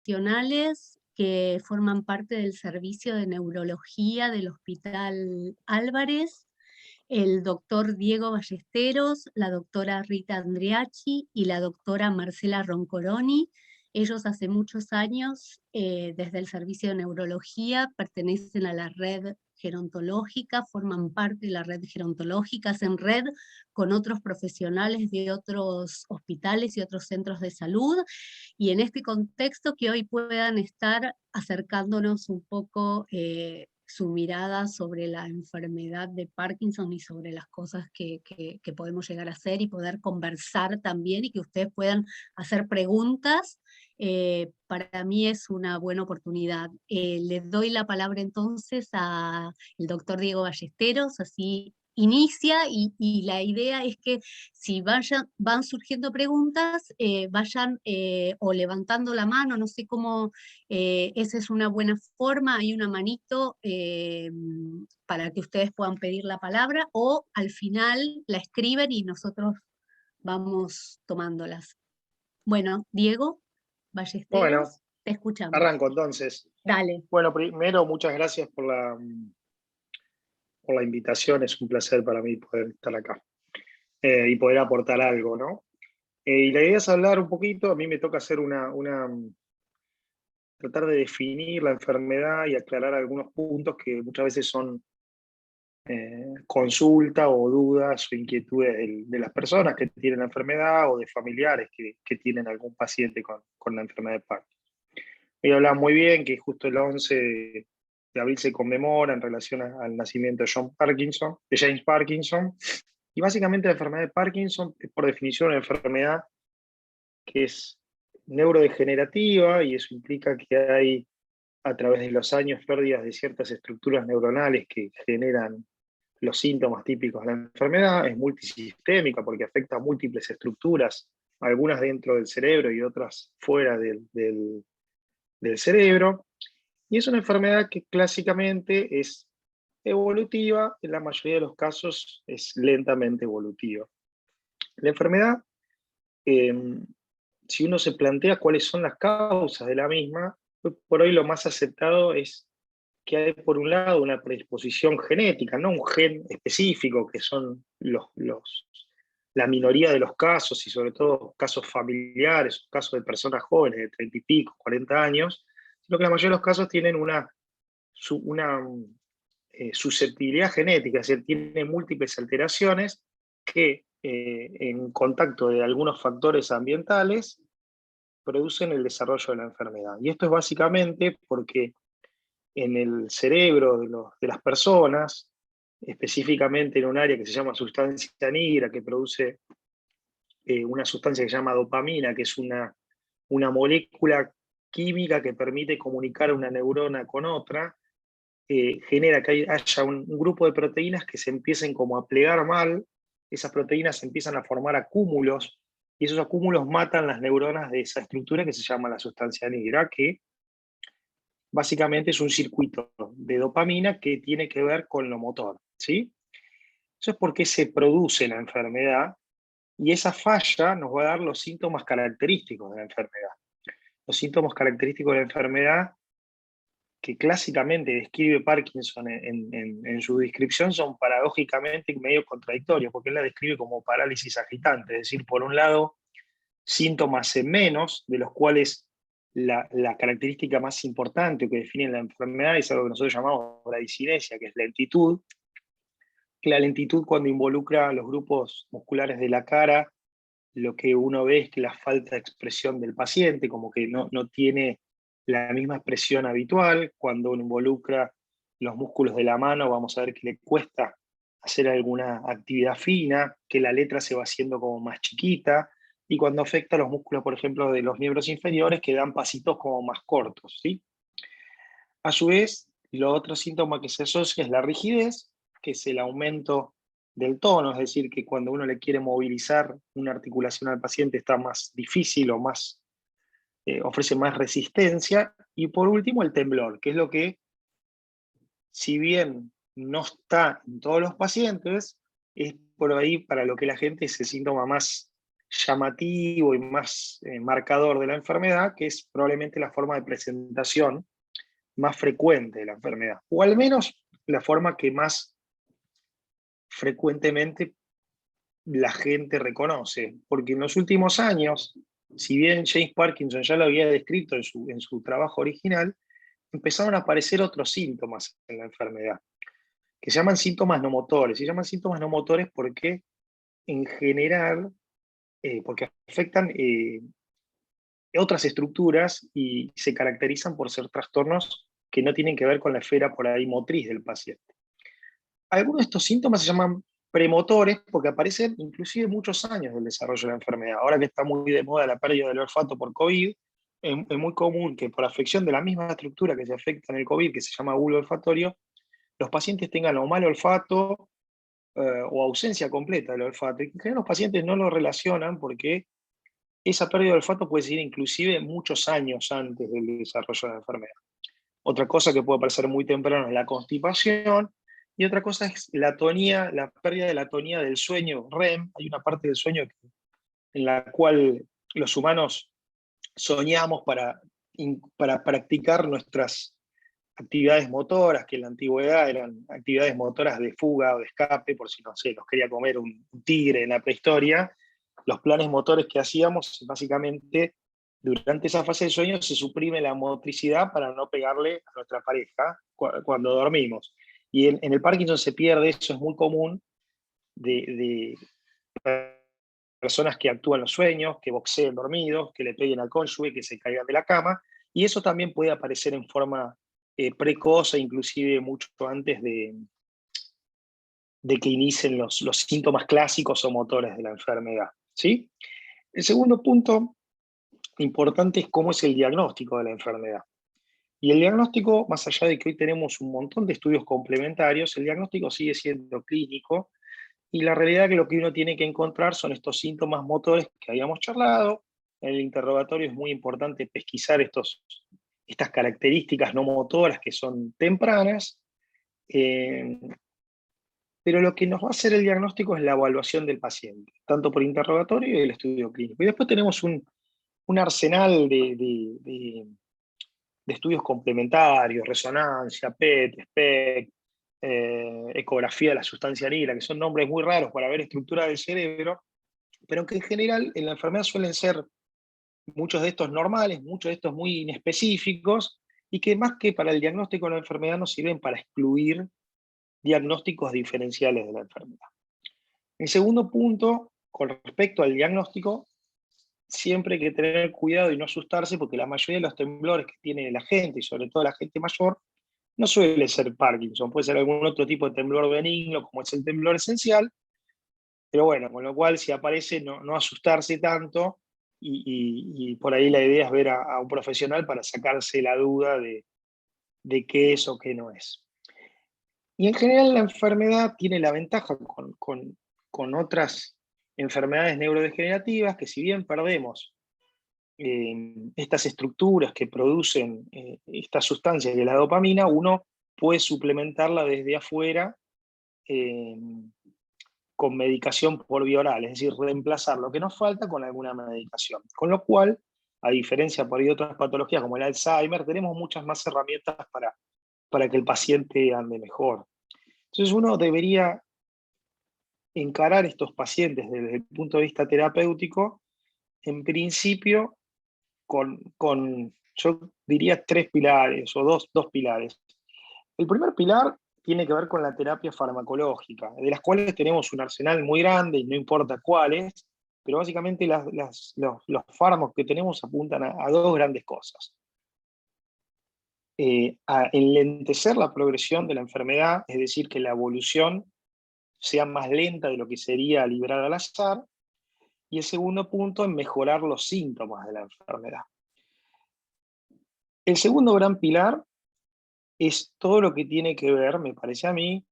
profesionales que forman parte del servicio de neurología del Hospital Álvarez, el doctor Diego Ballesteros, la doctora Rita Andriachi y la doctora Marcela Roncoroni. Ellos hace muchos años, desde el servicio de neurología, pertenecen a la red gerontológica, forman parte de la red gerontológica, hacen red con otros profesionales de otros hospitales y otros centros de salud, y en este contexto que hoy puedan estar acercándonos un poco su mirada sobre la enfermedad de Parkinson y sobre las cosas que podemos llegar a hacer y poder conversar también y que ustedes puedan hacer preguntas. Para mí es una buena oportunidad. Le doy la palabra entonces al doctor Diego Ballesteros, así inicia, y la idea es que si van surgiendo preguntas, vayan o levantando la mano, no sé cómo, esa es una buena forma, hay una manito para que ustedes puedan pedir la palabra, o al final la escriben y nosotros vamos tomándolas. Bueno, Diego Bueno, Ballesteros, te escuchamos. arranco entonces. Dale. Bueno, primero, muchas gracias por la invitación. Es un placer para mí poder estar acá y poder aportar algo, ¿no? Y la idea es hablar un poquito, a mí me toca hacer tratar de definir la enfermedad y aclarar algunos puntos que muchas veces son consulta o dudas o inquietudes de las personas que tienen la enfermedad o de familiares que tienen algún paciente con la enfermedad de Parkinson. Ella hablaba muy bien que justo el 11 de abril se conmemora en relación al nacimiento de James Parkinson, y básicamente la enfermedad de Parkinson es por definición una enfermedad que es neurodegenerativa, y eso implica que hay a través de los años pérdidas de ciertas estructuras neuronales que generan los síntomas típicos de la enfermedad. Es multisistémica porque afecta a múltiples estructuras, algunas dentro del cerebro y otras fuera del cerebro, y es una enfermedad que clásicamente es evolutiva, en la mayoría de los casos es lentamente evolutiva. La enfermedad, eh, si uno se plantea cuáles son las causas de la misma, hoy por hoy lo más aceptado es que hay por un lado una predisposición genética, no un gen específico, que son la minoría de los casos, y sobre todo casos familiares, casos de personas jóvenes de 30 y pico, 40 años, sino que la mayoría de los casos tienen una susceptibilidad genética, es decir, tiene múltiples alteraciones que en contacto de algunos factores ambientales producen el desarrollo de la enfermedad. Y esto es básicamente porque en el cerebro de las personas, específicamente en un área que se llama sustancia negra, que produce una sustancia que se llama dopamina, que es una molécula química que permite comunicar una neurona con otra, genera que haya un grupo de proteínas que se empiecen como a plegar mal. Esas proteínas se empiezan a formar acúmulos, y esos acúmulos matan las neuronas de esa estructura que se llama la sustancia negra, que básicamente es un circuito de dopamina que tiene que ver con lo motor, ¿sí? Eso es porque se produce la enfermedad, y esa falla nos va a dar los síntomas característicos de la enfermedad. Los síntomas característicos de la enfermedad que clásicamente describe Parkinson en su descripción son paradójicamente medio contradictorios, porque él la describe como parálisis agitante, es decir, por un lado, síntomas en menos, de los cuales la característica más importante que define la enfermedad es algo que nosotros llamamos bradicinesia, que es lentitud, que la lentitud, cuando involucra a los grupos musculares de la cara, lo que uno ve es que la falta de expresión del paciente, como que no tiene la misma expresión habitual. Cuando uno involucra los músculos de la mano, vamos a ver que le cuesta hacer alguna actividad fina, que la letra se va haciendo como más chiquita, y cuando afecta a los músculos, por ejemplo, de los miembros inferiores, que dan pasitos como más cortos, ¿sí? A su vez, lo otro síntoma que se asocia es la rigidez, que es el aumento del tono, es decir, que cuando uno le quiere movilizar una articulación al paciente está más difícil o más, ofrece más resistencia. Y por último, el temblor, que es lo que, si bien no está en todos los pacientes, es por ahí para lo que la gente es el síntoma más llamativo y más marcador de la enfermedad, que es probablemente la forma de presentación más frecuente de la enfermedad, o al menos la forma que más frecuentemente la gente reconoce, porque en los últimos años, si bien James Parkinson ya lo había descrito en su trabajo original, empezaron a aparecer otros síntomas en la enfermedad, que se llaman síntomas no motores. Se llaman síntomas no motores porque, en general, porque afectan otras estructuras y se caracterizan por ser trastornos que no tienen que ver con la esfera por ahí motriz del paciente. Algunos de estos síntomas se llaman premotores porque aparecen inclusive muchos años del desarrollo de la enfermedad. Ahora que está muy de moda la pérdida del olfato por COVID, es muy común que por afección de la misma estructura que se afecta en el COVID, que se llama bulbo olfatorio, los pacientes tengan o mal olfato o ausencia completa del olfato. Y en general los pacientes no lo relacionan porque esa pérdida de olfato puede ser inclusive muchos años antes del desarrollo de la enfermedad. Otra cosa que puede aparecer muy temprano es la constipación, y otra cosa es la tonía, la pérdida de la tonía del sueño REM. Hay una parte del sueño en la cual los humanos soñamos para practicar nuestras actividades motoras, que en la antigüedad eran actividades motoras de fuga o de escape, por si no sé, nos quería comer un tigre en la prehistoria. Los planes motores que hacíamos, básicamente, durante esa fase de sueño se suprime la motricidad para no pegarle a nuestra pareja cuando dormimos. Y en el Parkinson se pierde, eso es muy común, de personas que actúan los sueños, que boxeen dormidos, que le peguen al cónyuge, que se caigan de la cama, y eso también puede aparecer en forma precoz e inclusive mucho antes de que inicien los síntomas clásicos o motores de la enfermedad, ¿sí? El segundo punto importante es cómo es el diagnóstico de la enfermedad. Y el diagnóstico, más allá de que hoy tenemos un montón de estudios complementarios, el diagnóstico sigue siendo clínico, y la realidad es que lo que uno tiene que encontrar son estos síntomas motores que habíamos charlado. En el interrogatorio es muy importante pesquisar estas características no motoras que son tempranas, pero lo que nos va a hacer el diagnóstico es la evaluación del paciente, tanto por interrogatorio y el estudio clínico. Y después tenemos un arsenal de estudios complementarios, resonancia, PET, SPECT, ecografía de la sustancia negra, que son nombres muy raros para ver estructura del cerebro, pero que en general en la enfermedad suelen ser muchos de estos normales, muchos de estos muy inespecíficos, y que más que para el diagnóstico de la enfermedad nos sirven para excluir diagnósticos diferenciales de la enfermedad. El segundo punto, con respecto al diagnóstico, siempre hay que tener cuidado y no asustarse, porque la mayoría de los temblores que tiene la gente, y sobre todo la gente mayor, no suele ser Parkinson, puede ser algún otro tipo de temblor benigno, como es el temblor esencial, pero bueno, con lo cual si aparece no asustarse tanto, y por ahí la idea es ver a un profesional para sacarse la duda de qué es o qué no es. Y en general la enfermedad tiene la ventaja con otras enfermedades neurodegenerativas, que si bien perdemos estas estructuras que producen esta sustancia que es la dopamina, uno puede suplementarla desde afuera eh, con medicación por vía oral, es decir, reemplazar lo que nos falta con alguna medicación. Con lo cual, a diferencia por ahí de otras patologías como el Alzheimer, tenemos muchas más herramientas para que el paciente ande mejor. Entonces uno debería encarar estos pacientes desde el punto de vista terapéutico, en principio, yo diría tres pilares o dos pilares. El primer pilar tiene que ver con la terapia farmacológica, de las cuales tenemos un arsenal muy grande y no importa cuáles, pero básicamente los fármacos que tenemos apuntan a dos grandes cosas. A enlentecer la progresión de la enfermedad, es decir, que la evolución sea más lenta de lo que sería liberar al azar, y el segundo punto, en mejorar los síntomas de la enfermedad. El segundo gran pilar es todo lo que tiene que ver, me parece a mí,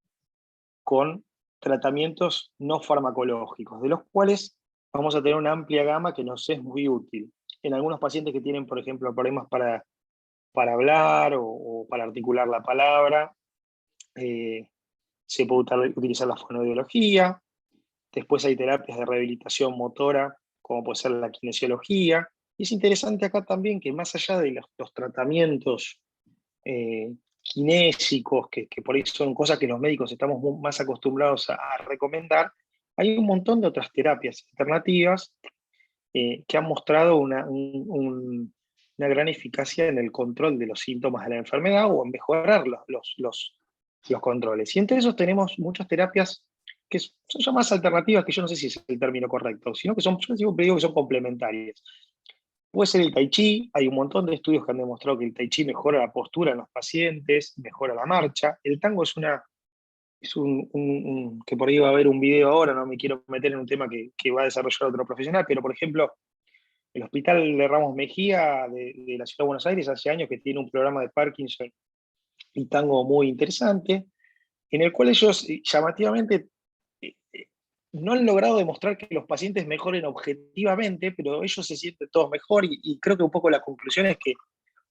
con tratamientos no farmacológicos, de los cuales vamos a tener una amplia gama que nos es muy útil. En algunos pacientes que tienen, por ejemplo, problemas para hablar o para articular la palabra, se puede utilizar la fonoaudiología. Después hay terapias de rehabilitación motora como puede ser la kinesiología. Y es interesante acá también que más allá de los tratamientos kinésicos, que por ahí son cosas que los médicos estamos más acostumbrados a recomendar, hay un montón de otras terapias alternativas que han mostrado una gran eficacia en el control de los síntomas de la enfermedad o en mejorar los controles. Y entre esos tenemos muchas terapias que son llamadas alternativas, que yo no sé si es el término correcto, sino que yo siempre digo que son complementarias. Puede ser el tai chi, hay un montón de estudios que han demostrado que el tai chi mejora la postura en los pacientes, mejora la marcha. El tango que por ahí va a haber un video ahora, no me quiero meter en un tema que va a desarrollar otro profesional, pero por ejemplo, el Hospital de Ramos Mejía de la Ciudad de Buenos Aires hace años que tiene un programa de Parkinson y tango muy interesante, en el cual ellos llamativamente no han logrado demostrar que los pacientes mejoren objetivamente, pero ellos se sienten todos mejor y creo que un poco la conclusión es que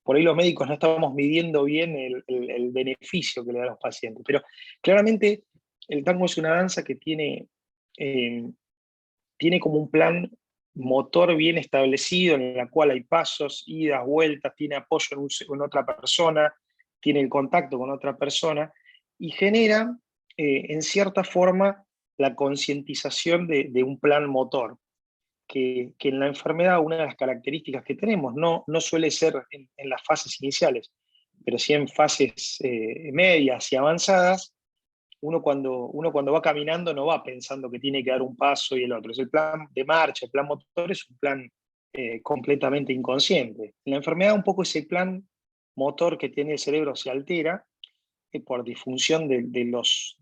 por ahí los médicos no estamos midiendo bien el beneficio que le da a los pacientes. Pero claramente el tango es una danza que tiene como un plan motor bien establecido, en la cual hay pasos, idas, vueltas, tiene apoyo en otra persona, tiene el contacto con otra persona, y genera, en cierta forma, la concientización de un plan motor, que en la enfermedad una de las características que tenemos no suele ser en las fases iniciales, pero sí en fases medias y avanzadas. Uno cuando va caminando no va pensando que tiene que dar un paso y el otro. Es el plan de marcha, el plan motor es un plan completamente inconsciente. En la enfermedad un poco ese plan motor que tiene el cerebro se altera por disfunción de los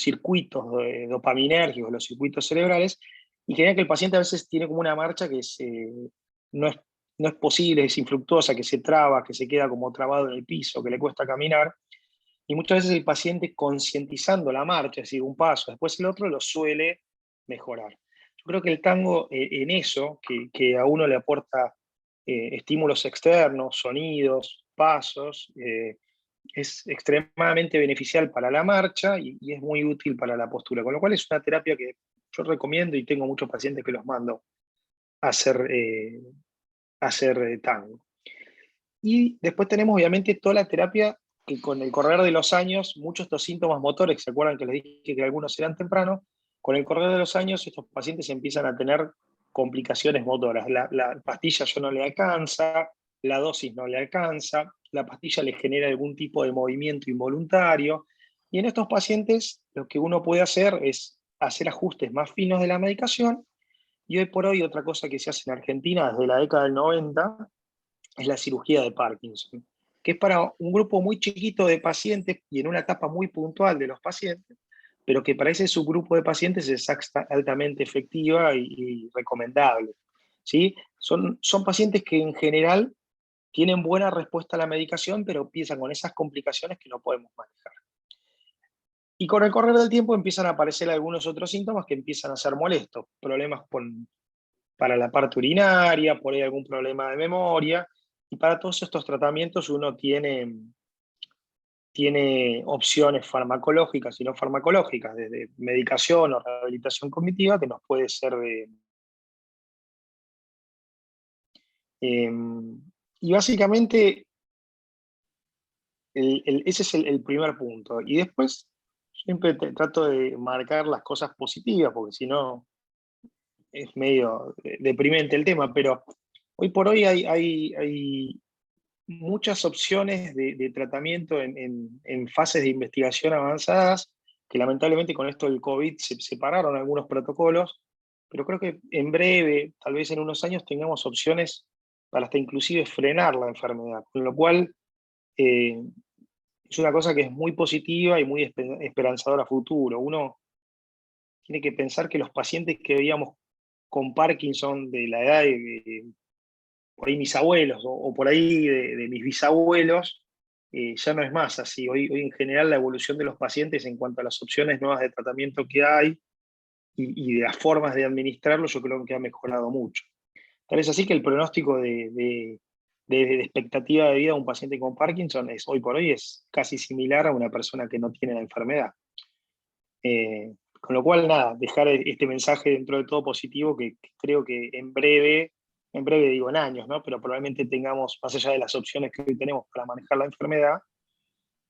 circuitos dopaminérgicos, los circuitos cerebrales, y genera que el paciente a veces tiene como una marcha que no, es, no es posible, es infructuosa, que se traba, que se queda como trabado en el piso, que le cuesta caminar, y muchas veces el paciente concientizando la marcha, es decir, un paso, después el otro, lo suele mejorar. Yo creo que el tango en eso, que a uno le aporta estímulos externos, sonidos, pasos, es extremadamente beneficial para la marcha y es muy útil para la postura, con lo cual es una terapia que yo recomiendo y tengo muchos pacientes que los mando a hacer tango. Y después tenemos obviamente toda la terapia que con el correr de los años, muchos de estos síntomas motores, ¿se acuerdan que les dije que algunos eran tempranos? Con el correr de los años estos pacientes empiezan a tener complicaciones motoras. La pastilla ya no le alcanza, la dosis no le alcanza, la pastilla le genera algún tipo de movimiento involuntario. Y en estos pacientes lo que uno puede hacer es hacer ajustes más finos de la medicación. Y hoy por hoy otra cosa que se hace en Argentina desde la década del 90 es la cirugía de Parkinson, que es para un grupo muy chiquito de pacientes y en una etapa muy puntual de los pacientes, pero que para ese subgrupo de pacientes es altamente efectiva y recomendable. ¿Sí? Son pacientes que en general tienen buena respuesta a la medicación, pero empiezan con esas complicaciones que no podemos manejar. Y con el correr del tiempo empiezan a aparecer algunos otros síntomas que empiezan a ser molestos, problemas para la parte urinaria, por ahí algún problema de memoria, y para todos estos tratamientos uno tiene opciones farmacológicas y no farmacológicas, desde medicación o rehabilitación cognitiva, que nos puede ser y básicamente ese es el primer punto. Y después siempre trato de marcar las cosas positivas, porque si no es medio deprimente el tema, pero hoy por hoy hay muchas opciones de tratamiento en fases de investigación avanzadas, que lamentablemente con esto del COVID se separaron algunos protocolos, pero creo que en breve, tal vez en unos años, tengamos opciones para hasta inclusive frenar la enfermedad, con lo cual eh, es una cosa que es muy positiva y muy esperanzadora a futuro. Uno tiene que pensar que los pacientes que veíamos con Parkinson de la edad de por ahí mis abuelos o por ahí de mis bisabuelos, ya no es más así. Hoy en general la evolución de los pacientes en cuanto a las opciones nuevas de tratamiento que hay y de las formas de administrarlo, yo creo que ha mejorado mucho. Tal es así que el pronóstico de expectativa de vida de un paciente con Parkinson hoy por hoy es casi similar a una persona que no tiene la enfermedad. Con lo cual, nada, dejar este mensaje dentro de todo positivo que creo que en breve digo en años, ¿no? Pero probablemente tengamos, más allá de las opciones que hoy tenemos para manejar la enfermedad,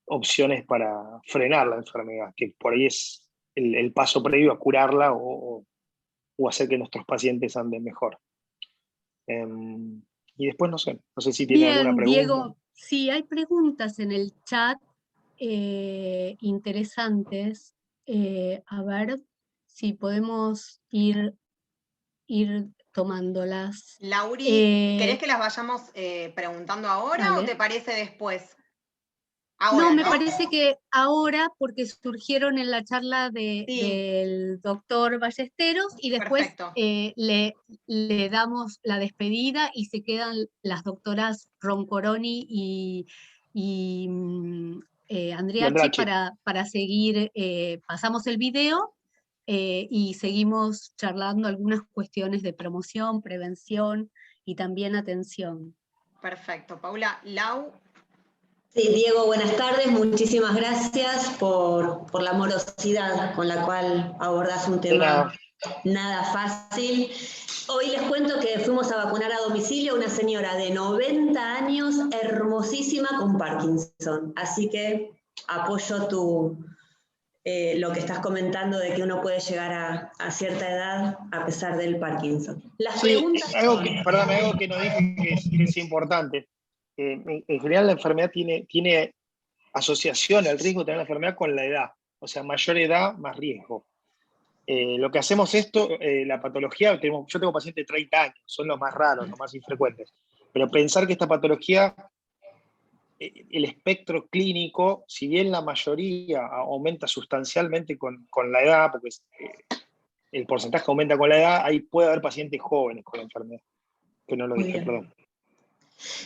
opciones para frenar la enfermedad, que por ahí es el paso previo a curarla o hacer que nuestros pacientes anden mejor. Y después no sé si tiene alguna Bien, pregunta. Diego, sí, hay preguntas en el chat interesantes. A ver si podemos ir tomándolas. Lauri, ¿querés que las vayamos preguntando ahora o Dale. te parece después? No, Ahora, me ¿no? parece que ahora, porque surgieron en la charla Sí. del doctor Ballesteros, y después Perfecto. le damos la despedida y se quedan las doctoras Roncoroni y Andreachi Andrachi. para seguir. Pasamos el video y seguimos charlando algunas cuestiones de promoción, prevención y también atención. Perfecto. Paula, Lau. Sí, Diego, buenas tardes. Muchísimas gracias por la amorosidad con la cual abordás un tema nada fácil. Hoy les cuento que fuimos a vacunar a domicilio a una señora de 90 años, hermosísima, con Parkinson. Así que apoyo lo que estás comentando de que uno puede llegar a cierta edad a pesar del Parkinson. Las preguntas algo que no dije que es importante. En general la enfermedad tiene asociación al riesgo de tener la enfermedad con la edad. O sea, mayor edad, más riesgo. Lo que hacemos la patología, yo tengo pacientes de 30 años, son los más raros, los más infrecuentes. Pero pensar que esta patología, el espectro clínico, si bien la mayoría aumenta sustancialmente con la edad, porque el porcentaje aumenta con la edad, ahí puede haber pacientes jóvenes con la enfermedad. Que no lo dije, perdón.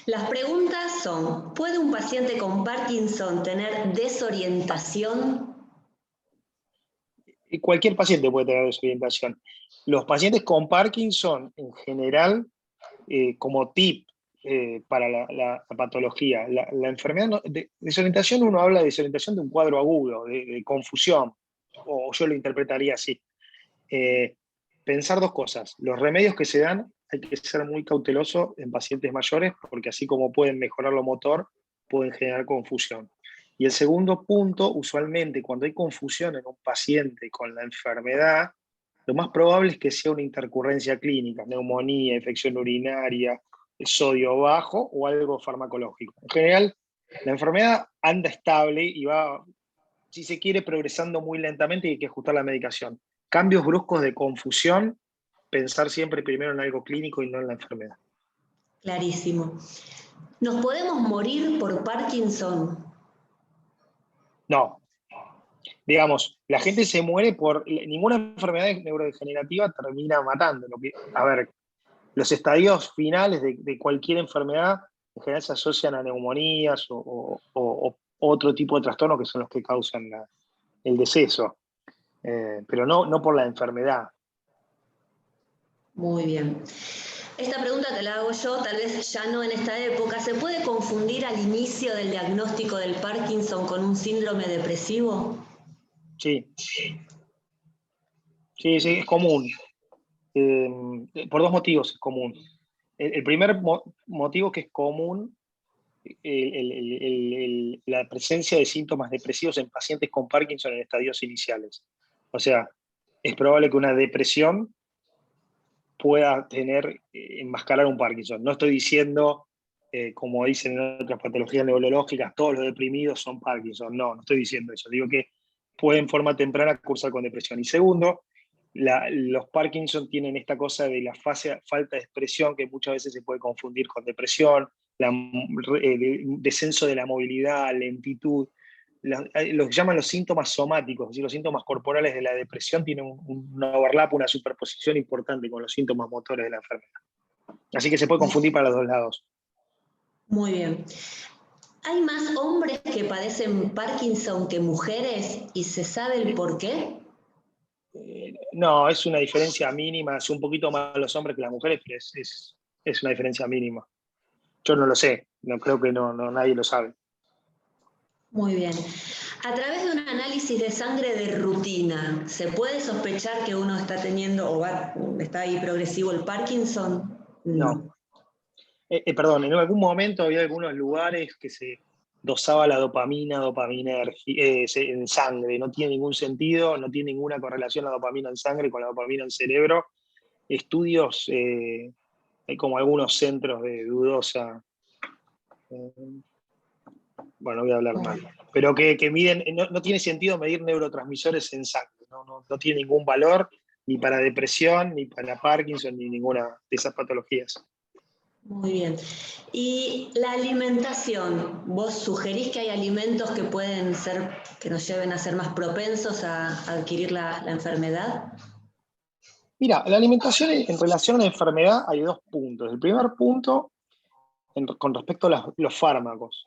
Las preguntas son, ¿puede un paciente con Parkinson tener desorientación? Y cualquier paciente puede tener desorientación. Los pacientes con Parkinson, en general, como tip para la patología, la enfermedad, desorientación, uno habla de desorientación de un cuadro agudo, de confusión, o yo lo interpretaría así. Pensar dos cosas. Los remedios que se dan, hay que ser muy cauteloso en pacientes mayores, porque así como pueden mejorar lo motor, pueden generar confusión. Y el segundo punto, usualmente cuando hay confusión en un paciente con la enfermedad, lo más probable es que sea una intercurrencia clínica, neumonía, infección urinaria, sodio bajo o algo farmacológico. En general, la enfermedad anda estable y va, si se quiere, progresando muy lentamente y hay que ajustar la medicación. Cambios bruscos de confusión, pensar siempre primero en algo clínico y no en la enfermedad. Clarísimo. ¿Nos podemos morir por Parkinson? No. Digamos, la gente se muere por... Ninguna enfermedad neurodegenerativa termina matando. A ver, los estadios finales de cualquier enfermedad en general se asocian a neumonías o otro tipo de trastornos que son los que causan el deceso. Pero no por la enfermedad. Muy bien. Esta pregunta te la hago yo, tal vez ya no en esta época. ¿Se puede confundir al inicio del diagnóstico del Parkinson con un síndrome depresivo? Sí. Sí, es común. Por dos motivos es común. El primer motivo que es común, la presencia de síntomas depresivos en pacientes con Parkinson en estadios iniciales. O sea, es probable que una depresión pueda enmascarar un Parkinson. No estoy diciendo, como dicen en otras patologías neurológicas, todos los deprimidos son Parkinson. No estoy diciendo eso. Digo que puede en forma temprana cursar con depresión. Y segundo, los Parkinson tienen esta cosa de la falta de expresión que muchas veces se puede confundir con depresión, descenso de la movilidad, lentitud. Lo que llaman los síntomas somáticos, es decir, los síntomas corporales de la depresión tienen un overlap, una superposición importante con los síntomas motores de la enfermedad. Así que se puede confundir para los dos lados. Muy bien. ¿Hay más hombres que padecen Parkinson que mujeres y se sabe el por qué? No, es una diferencia mínima, es un poquito más los hombres que las mujeres, pero es una diferencia mínima. Yo no lo sé, no creo que nadie lo sabe. Muy bien. A través de un análisis de sangre de rutina, ¿se puede sospechar que uno está teniendo o está ahí progresivo el Parkinson? No. Perdón, en algún momento había algunos lugares que se dosaba la dopamina en sangre. No tiene ningún sentido, no tiene ninguna correlación la dopamina en sangre con la dopamina en cerebro. Estudios, hay como algunos centros de dudosa... bueno, voy a hablar mal, pero que miden, no tiene sentido medir neurotransmisores en sangre, no tiene ningún valor ni para depresión, ni para Parkinson, ni ninguna de esas patologías. Muy bien. Y la alimentación, ¿vos sugerís que hay alimentos que pueden ser, que nos lleven a ser más propensos a adquirir la enfermedad? Mira, la alimentación en relación a la enfermedad hay dos puntos. El primer punto, con respecto a los fármacos.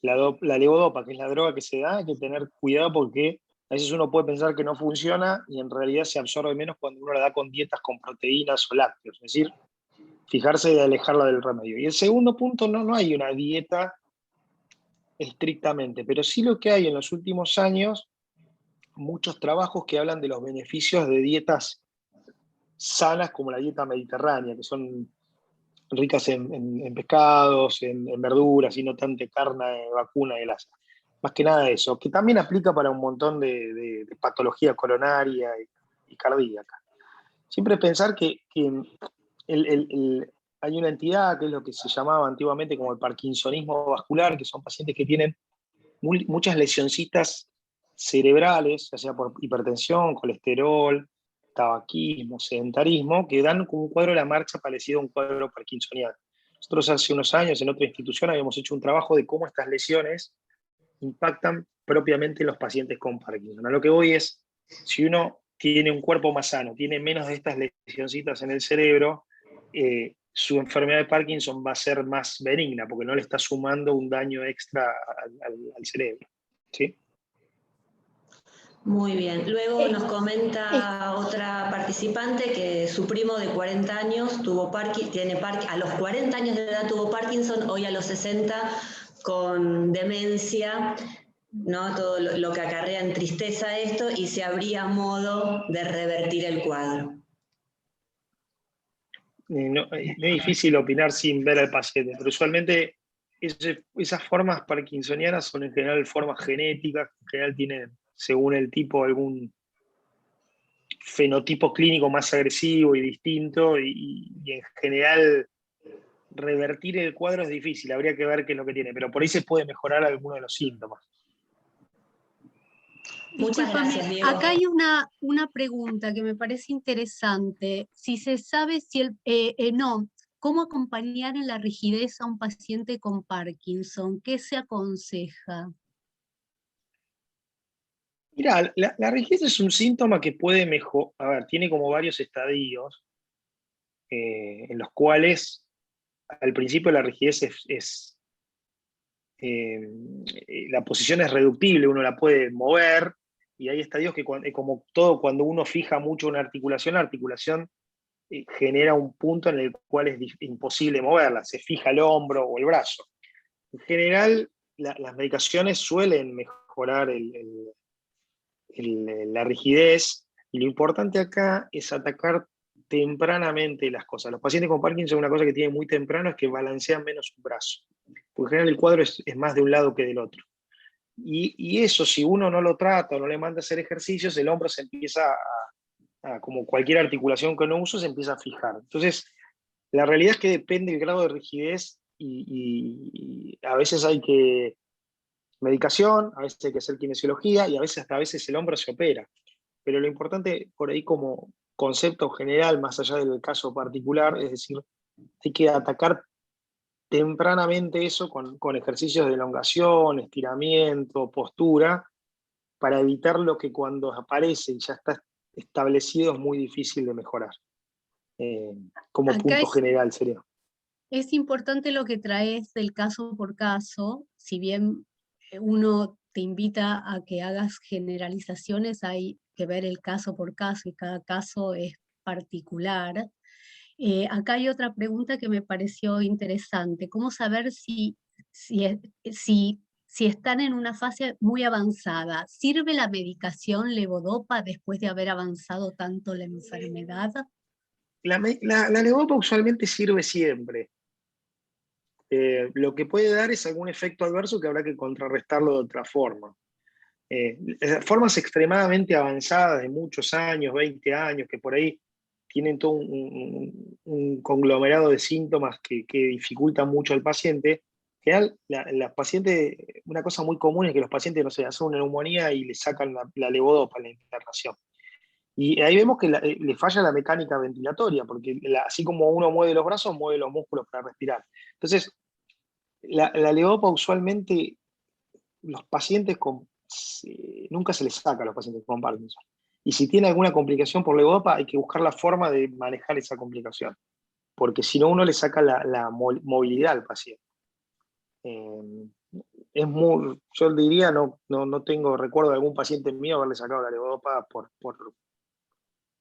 La levodopa, que es la droga que se da, hay que tener cuidado porque a veces uno puede pensar que no funciona y en realidad se absorbe menos cuando uno la da con dietas con proteínas o lácteos. Es decir, fijarse de alejarla del remedio. Y el segundo punto, no hay una dieta estrictamente, pero sí lo que hay en los últimos años, muchos trabajos que hablan de los beneficios de dietas sanas como la dieta mediterránea, que son ricas en pescados, en verduras y no tanta carne vacuna de grasa. Más que nada eso, que también aplica para un montón de patología coronaria y cardíaca. Siempre pensar que hay una entidad que es lo que se llamaba antiguamente como el parkinsonismo vascular, que son pacientes que tienen muchas lesioncitas cerebrales, ya sea por hipertensión, colesterol, tabaquismo, sedentarismo, que dan como un cuadro de la marcha parecido a un cuadro parkinsoniano. Nosotros hace unos años en otra institución habíamos hecho un trabajo de cómo estas lesiones impactan propiamente en los pacientes con Parkinson. A lo que voy es, si uno tiene un cuerpo más sano, tiene menos de estas lesioncitas en el cerebro, su enfermedad de Parkinson va a ser más benigna, porque no le está sumando un daño extra al cerebro. ¿Sí? Muy bien. Luego nos comenta otra participante que su primo de 40 años a los 40 años de edad tuvo Parkinson, hoy a los 60 con demencia, ¿no? Todo lo que acarrea en tristeza esto, y si habría modo de revertir el cuadro. Es difícil opinar sin ver al paciente, pero usualmente esas formas parkinsonianas son en general formas genéticas, en general tienen, según el tipo, algún fenotipo clínico más agresivo y distinto, y en general revertir el cuadro es difícil, habría que ver qué es lo que tiene, pero por ahí se puede mejorar alguno de los síntomas. Muchas gracias, Diego. Acá hay una pregunta que me parece interesante. Si se sabe si ¿cómo acompañar en la rigidez a un paciente con Parkinson? ¿Qué se aconseja? Mirá, la rigidez es un síntoma que puede mejorar, a ver, tiene como varios estadios en los cuales al principio la rigidez la posición es reductible, uno la puede mover, y hay estadios que, como todo, cuando uno fija mucho una articulación, la articulación genera un punto en el cual es imposible moverla, se fija el hombro o el brazo. En general, las medicaciones suelen mejorar la rigidez, y lo importante acá es atacar tempranamente las cosas. Los pacientes con Parkinson, una cosa que tienen muy temprano es que balancean menos un brazo, porque en general el cuadro es más de un lado que del otro. Y eso, si uno no lo trata o no le manda a hacer ejercicios, el hombro se empieza como cualquier articulación que no uso, se empieza a fijar. Entonces, la realidad es que depende del grado de rigidez y a veces hay que medicación, a veces hay que hacer kinesiología y hasta a veces el hombro se opera. Pero lo importante por ahí como concepto general, más allá del caso particular, es decir, hay que atacar tempranamente eso con ejercicios de elongación, estiramiento, postura, para evitar lo que cuando aparece y ya está establecido es muy difícil de mejorar. Como Acá punto general sería. Es importante lo que traes del caso por caso, si bien uno te invita a que hagas generalizaciones, hay que ver el caso por caso y cada caso es particular. Acá hay otra pregunta que me pareció interesante. ¿Cómo saber si si están en una fase muy avanzada, ¿sirve la medicación levodopa después de haber avanzado tanto la enfermedad? La levodopa usualmente sirve siempre. Lo que puede dar es algún efecto adverso que habrá que contrarrestarlo de otra forma. Formas extremadamente avanzadas de muchos años, 20 años, que por ahí tienen todo un conglomerado de síntomas que dificultan mucho al paciente. En general, la paciente, una cosa muy común es que los pacientes, no sé, hacen una neumonía y le sacan la levodopa en la internación. Y ahí vemos que le falla la mecánica ventilatoria, porque así como uno mueve los brazos, mueve los músculos para respirar. Entonces, la levodopa usualmente los pacientes nunca se les saca a los pacientes con Parkinson. Y si tiene alguna complicación por levodopa, hay que buscar la forma de manejar esa complicación, porque si no uno le saca la movilidad al paciente. Yo diría, no tengo recuerdo de algún paciente mío haberle sacado la levodopa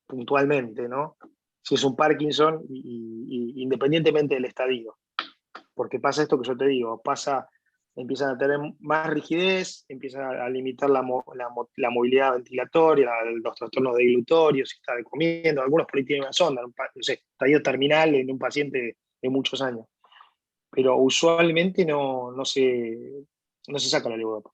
puntualmente, ¿no? Si es un Parkinson, independientemente del estadio. Porque pasa esto que yo te digo, empiezan a tener más rigidez, empiezan a limitar la movilidad ventilatoria, los trastornos deglutorios, si está comiendo, algunos por ahí tienen una sonda, no sé, estadio terminal en un paciente de muchos años. Pero usualmente no se saca la levodopa.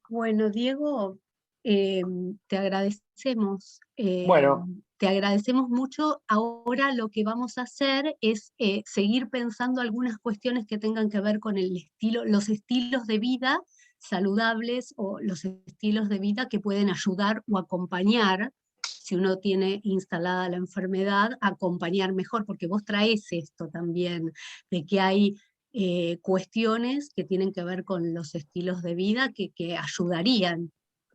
Bueno, Diego, te agradecemos. Bueno, Te agradecemos mucho. Ahora lo que vamos a hacer es seguir pensando algunas cuestiones que tengan que ver con los estilos de vida saludables o los estilos de vida que pueden ayudar o acompañar, si uno tiene instalada la enfermedad, acompañar mejor, porque vos traes esto también, de que hay cuestiones que tienen que ver con los estilos de vida que ayudarían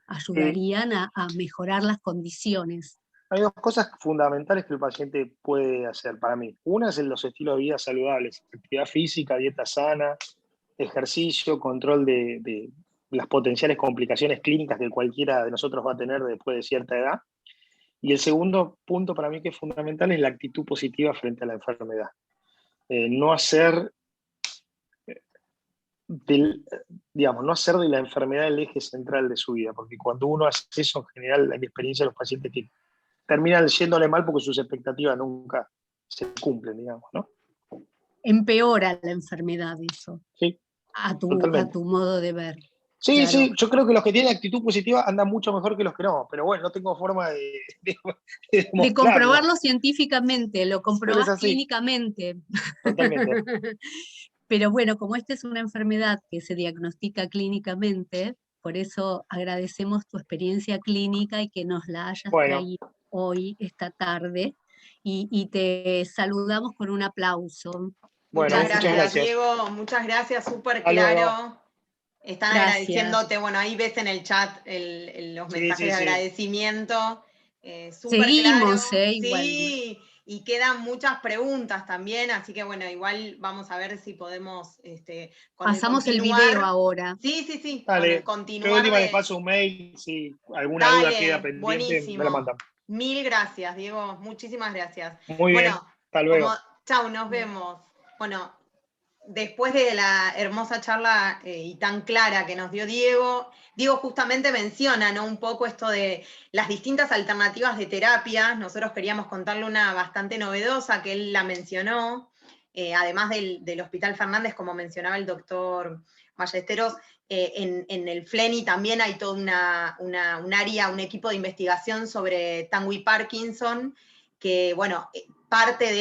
a mejorar las condiciones. hay dos cosas fundamentales que el paciente puede hacer para mí. Una es los estilos de vida saludables, actividad física, dieta sana, ejercicio, control de las potenciales complicaciones clínicas que cualquiera de nosotros va a tener después de cierta edad. Y el segundo punto para mí que es fundamental es la actitud positiva frente a la enfermedad. No hacer no hacer de la enfermedad el eje central de su vida, porque cuando uno hace eso, en general, en mi experiencia, los pacientes que terminan yéndole mal porque sus expectativas nunca se cumplen, digamos, ¿no? Empeora la enfermedad eso, Sí, a totalmente. tu modo de ver. Sí, Claro. sí, yo creo que los que tienen actitud positiva andan mucho mejor que los que no, pero bueno, no tengo forma de comprobarlo científicamente, lo comprobás clínicamente. Totalmente. Pero bueno, como esta es una enfermedad que se diagnostica clínicamente, por eso agradecemos tu experiencia clínica y que nos la hayas traído hoy, esta tarde, y te saludamos con un aplauso. Bueno, muchas gracias, Diego, muchas gracias, súper claro. Están agradeciéndote, bueno, ahí ves en el chat los mensajes de agradecimiento. Seguimos, claro. Sí, y quedan muchas preguntas también, así que bueno, igual vamos a ver si podemos pasamos el video ahora. Sí. Dale, continuar. yo última les paso un mail, si alguna duda queda pendiente, buenísimo. me la mandan. Mil gracias, Diego, muchísimas gracias. Muy bien, hasta luego. Chau, nos vemos. Bueno, después de la hermosa charla y tan clara que nos dio Diego justamente menciona, ¿no?, un poco esto de las distintas alternativas de terapia. Nosotros queríamos contarle una bastante novedosa que él la mencionó, además del Hospital Fernández, como mencionaba el doctor Ballesteros, en el FLENI también hay todo un área, un equipo de investigación sobre Tango y Parkinson, que, bueno, parte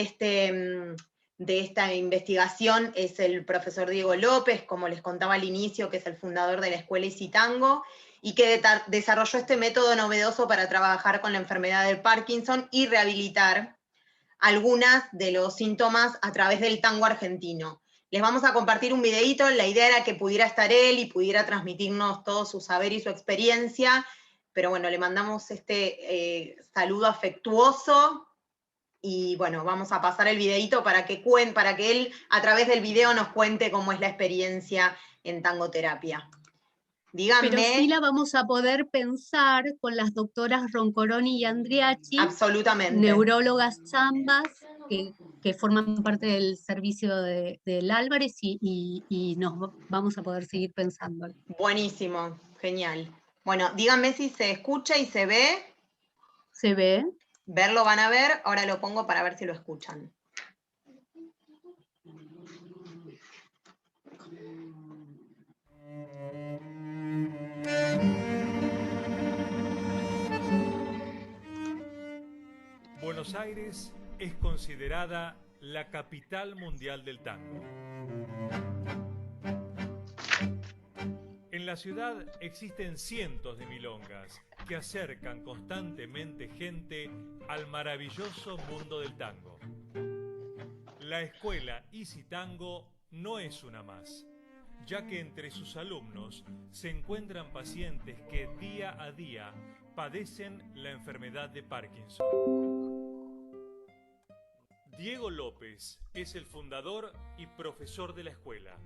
de esta investigación es el profesor Diego López, como les contaba al inicio, que es el fundador de la Escuela Isitango, y que desarrolló este método novedoso para trabajar con la enfermedad del Parkinson y rehabilitar algunas de los síntomas a través del tango argentino. Les vamos a compartir un videíto, la idea era que pudiera estar él y pudiera transmitirnos todo su saber y su experiencia, pero bueno, le mandamos este saludo afectuoso. Y bueno, vamos a pasar el videíto para que él a través del video nos cuente cómo es la experiencia en tangoterapia. Pero sí Díganme. la vamos a poder pensar con las doctoras Roncoroni y Andriachi, Absolutamente. neurólogas ambas, que forman parte del servicio del Álvarez y nos vamos a poder seguir pensando. Buenísimo, genial. Bueno, díganme si se escucha y se ve. ¿Se ve? Verlo van a ver, ahora lo pongo para ver si lo escuchan. Buenos Aires es considerada la capital mundial del tango. En la ciudad existen cientos de milongas que acercan constantemente gente al maravilloso mundo del tango. La escuela Easy Tango no es una más, ya que entre sus alumnos se encuentran pacientes que día a día padecen la enfermedad de Parkinson. Diego López es el fundador y profesor de la escuela.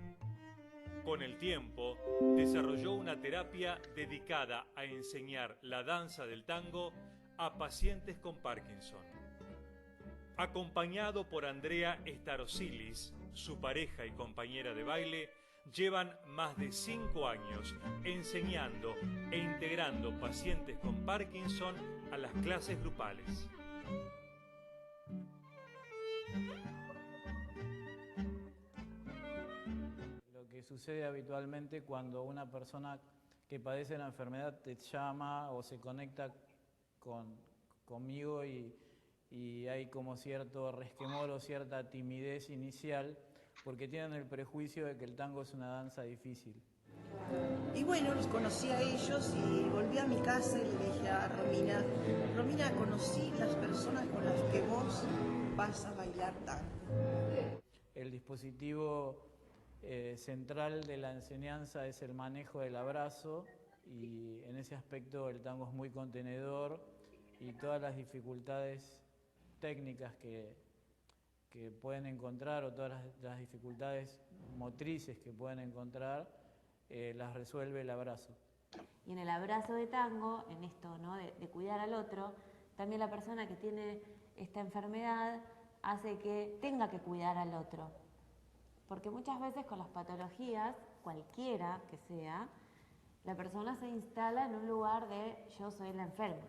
Con el tiempo, desarrolló una terapia dedicada a enseñar la danza del tango a pacientes con Parkinson. Acompañado por Andrea Starosilis, su pareja y compañera de baile, llevan más de 5 años enseñando e integrando pacientes con Parkinson a las clases grupales. Lo que sucede habitualmente cuando una persona que padece la enfermedad te llama o se conecta conmigo y hay como cierto resquemor o cierta timidez inicial porque tienen el prejuicio de que el tango es una danza difícil. Y bueno, los conocí a ellos y volví a mi casa y le dije a Romina, Romina, conocí las personas con las que vos vas a bailar tango. El dispositivo central de la enseñanza es el manejo del abrazo y en ese aspecto el tango es muy contenedor y todas las dificultades técnicas que pueden encontrar o todas las dificultades motrices que pueden encontrar las resuelve el abrazo. Y en el abrazo de tango, en esto, ¿no?, de cuidar al otro, también la persona que tiene esta enfermedad hace que tenga que cuidar al otro. Porque muchas veces con las patologías, cualquiera que sea, la persona se instala en un lugar de yo soy la enferma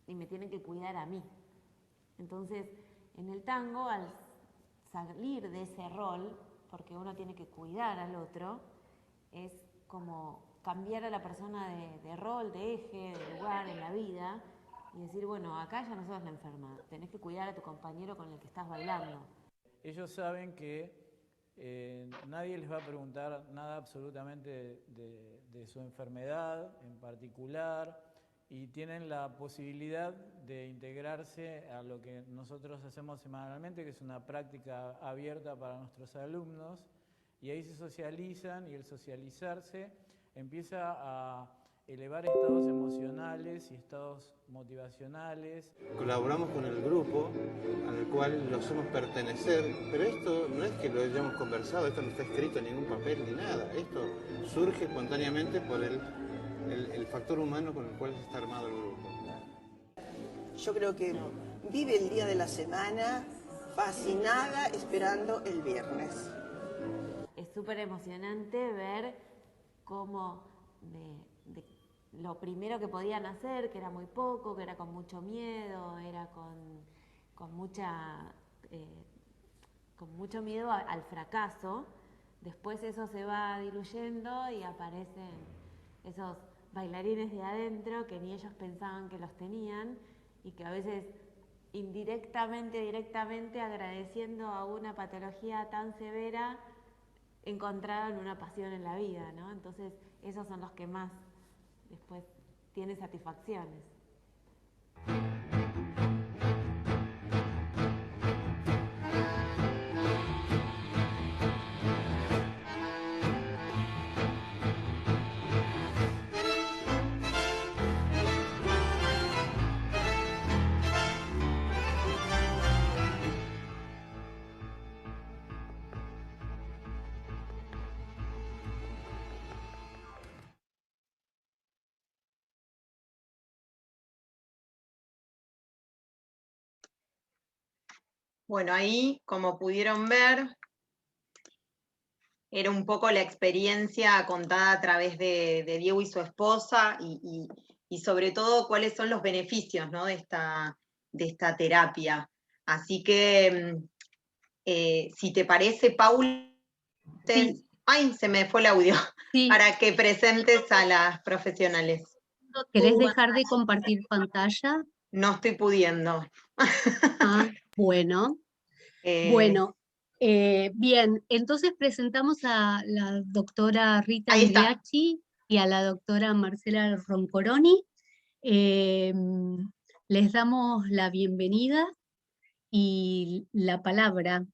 y me tienen que cuidar a mí. Entonces, en el tango, al salir de ese rol, porque uno tiene que cuidar al otro, es como cambiar a la persona de rol, de eje, de lugar en la vida y decir, bueno, acá ya no sos la enferma, tenés que cuidar a tu compañero con el que estás bailando. Ellos saben que nadie les va a preguntar nada absolutamente de su enfermedad en particular y tienen la posibilidad de integrarse a lo que nosotros hacemos semanalmente, que es una práctica abierta para nuestros alumnos, y ahí se socializan y el socializarse empieza a elevar estados emocionales y estados motivacionales. Colaboramos con el grupo al cual lo hacemos pertenecer, pero esto no es que lo hayamos conversado, esto no está escrito en ningún papel ni nada, esto surge espontáneamente por el factor humano con el cual está armado el grupo. Yo creo que vive el día de la semana fascinada esperando el viernes. Es súper emocionante ver cómo lo primero que podían hacer, que era muy poco, que era con mucho miedo, era con mucho miedo al fracaso, después eso se va diluyendo y aparecen esos bailarines de adentro que ni ellos pensaban que los tenían y que a veces indirectamente, directamente, agradeciendo a una patología tan severa, encontraron una pasión en la vida, ¿no? Entonces, esos son los que más después tienen satisfacciones. Bueno, ahí, como pudieron ver, era un poco la experiencia contada a través de Diego y su esposa, y sobre todo cuáles son los beneficios, ¿no?, de esta terapia. Así que, si te parece, Paula, Sí. ay, se me fue el audio, Sí. para que presentes a las profesionales. ¿Querés dejar de compartir pantalla? No estoy pudiendo. Ah, bueno. Bueno, bien, entonces presentamos a la doctora Rita Ahí está. Andreacchi y a la doctora Marcela Roncoroni. Les damos la bienvenida y la palabra.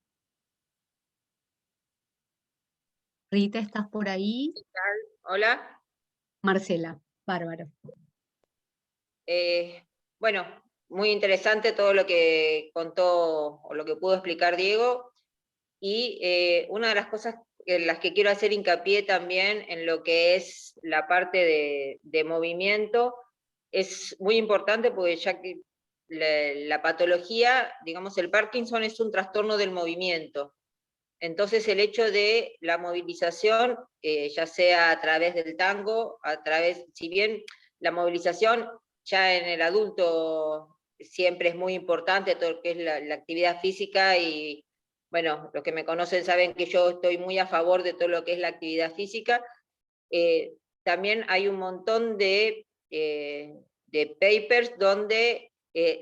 Rita, ¿estás por ahí? ¿Qué tal? Hola. Marcela, bárbaro. Bueno, muy interesante todo lo que contó o lo que pudo explicar Diego. Y una de las cosas en las que quiero hacer hincapié también en lo que es la parte de movimiento, es muy importante porque ya que la patología, digamos, el Parkinson es un trastorno del movimiento. Entonces el hecho de la movilización, ya sea a través del tango, si bien la movilización ya en el adulto siempre es muy importante, todo lo que es la actividad física, y bueno, los que me conocen saben que yo estoy muy a favor de todo lo que es la actividad física. También hay un montón de papers donde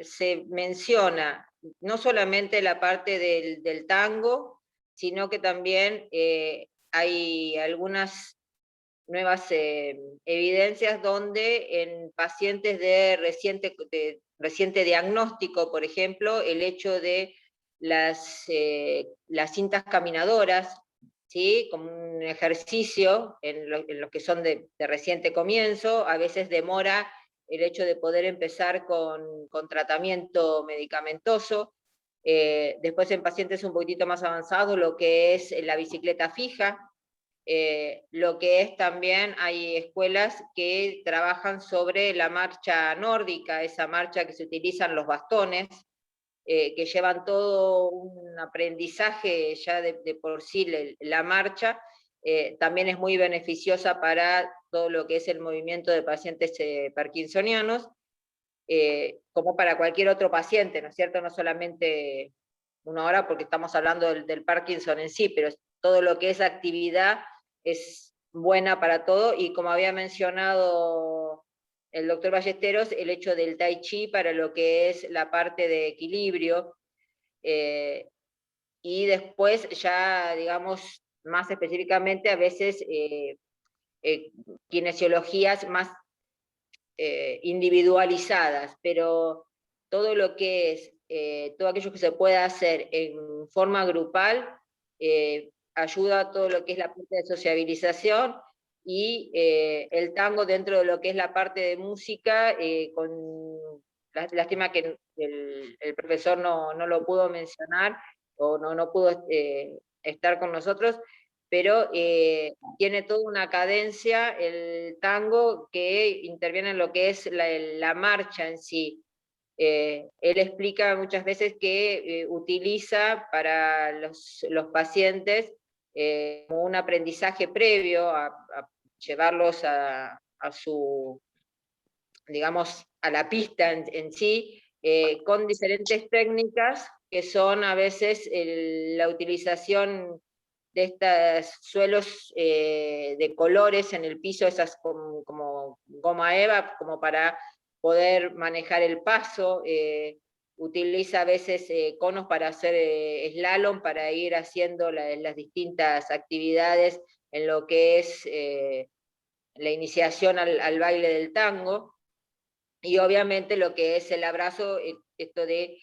se menciona no solamente la parte del tango, sino que también hay algunas nuevas evidencias donde en pacientes de reciente diagnóstico, por ejemplo, el hecho de las cintas caminadoras, ¿sí?, como un ejercicio en los que son de reciente comienzo, a veces demora el hecho de poder empezar con tratamiento medicamentoso. Después en pacientes un poquitito más avanzados, lo que es la bicicleta fija, lo que es también, hay escuelas que trabajan sobre la marcha nórdica, esa marcha que se utilizan los bastones, que llevan todo un aprendizaje ya de por sí la marcha, también es muy beneficiosa para todo lo que es el movimiento de pacientes parkinsonianos, como para cualquier otro paciente, ¿no es cierto? No solamente una hora, porque estamos hablando del Parkinson en sí, pero todo lo que es actividad es buena para todo, y como había mencionado el doctor Ballesteros, el hecho del Tai Chi para lo que es la parte de equilibrio, y después ya, digamos, más específicamente, a veces kinesiologías más individualizadas, pero todo lo que es, todo aquello que se pueda hacer en forma grupal, ayuda a todo lo que es la parte de sociabilización, y el tango dentro de lo que es la parte de música, lástima que el profesor no lo pudo mencionar, o no pudo estar con nosotros, pero tiene toda una cadencia el tango que interviene en lo que es la marcha en sí. Él explica muchas veces que utiliza para los pacientes como un aprendizaje previo a llevarlos a su, digamos, a la pista en sí, con diferentes técnicas que son a veces la utilización de estos suelos de colores en el piso, esas como goma eva, como para poder manejar el paso. Utiliza a veces conos para hacer slalom, para ir haciendo las distintas actividades en lo que es la iniciación al baile del tango. Y obviamente lo que es el abrazo, esto de